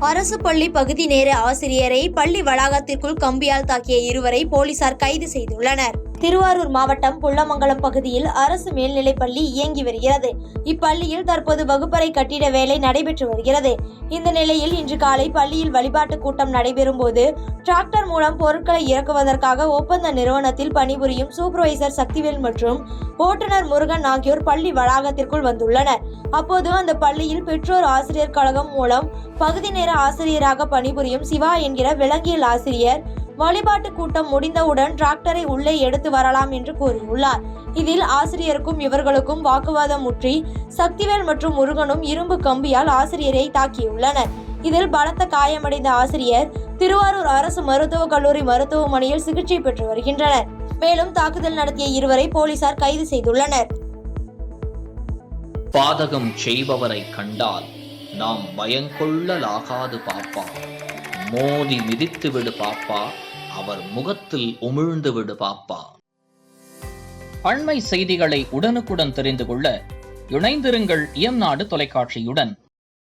அரசு பள்ளி பகுதி நேர ஆசிரியரை பள்ளி வளாகத்திற்குள் கம்பியால் தாக்கிய இருவரை போலீசார் கைது செய்துள்ளனர். திருவாரூர் மாவட்டம் புள்ளமங்கலம் பகுதியில் அரசு மேல்நிலைப் பள்ளி இயங்கி வருகிறது. இப்பள்ளியில் தற்போது வகுப்பறை கட்டிட வேலை நடைபெற்று வருகிறது. இந்த நிலையில் இன்று காலை பள்ளியில் வழிபாட்டு கூட்டம் நடைபெறும் போது டிராக்டர் மூலம் பொருட்களை இறக்குவதற்காக ஒப்பந்த நிறுவனத்தில் பணிபுரியும் சூப்பர்வைசர் சக்திவேல் மற்றும் ஓட்டுநர் முருகன் ஆகியோர் பள்ளி வளாகத்திற்குள் வந்துள்ளனர். அப்போது அந்த பள்ளியில் பெற்றோர் ஆசிரியர் கழகம் மூலம் பகுதி நேர ஆசிரியராக பணிபுரியும் சிவா என்கிற விலங்கியல் ஆசிரியர் வழிபாட்டு கூட்டம் முடிந்தவுடன் டிராக்டரை உள்ளே எடுத்து வரலாம் என்று கூறியுள்ளார். இதில் ஆசிரியருக்கும் இவர்களுக்கும் வாக்குவாதம் முற்றி சக்திவேல் மற்றும் முருகனும் இரும்பு கம்பியால் ஆசிரியரை தாக்கியுள்ளனர். இதில் பலத்த காயமடைந்த ஆசிரியர் திருவாரூர் அரசு மருத்துவக் கல்லூரி மருத்துவமனையில் சிகிச்சை பெற்று வருகின்றனர். மேலும் தாக்குதல் நடத்திய இருவரை போலீசார் கைது செய்துள்ளனர். பாதகம் செய்பவரை கண்டால் நாம் பயங்கொள்ளலாகாது பாப்பா, மோதி மிதித்து விடு பாப்பா, அவர் முகத்தில் உமிழ்ந்து விடு பாப்பா. அண்மை செய்திகளை உடனுக்குடன் தெரிந்து கொள்ள இணைந்திருங்கள் இயம்நாடு தொலைக்காட்சியுடன்.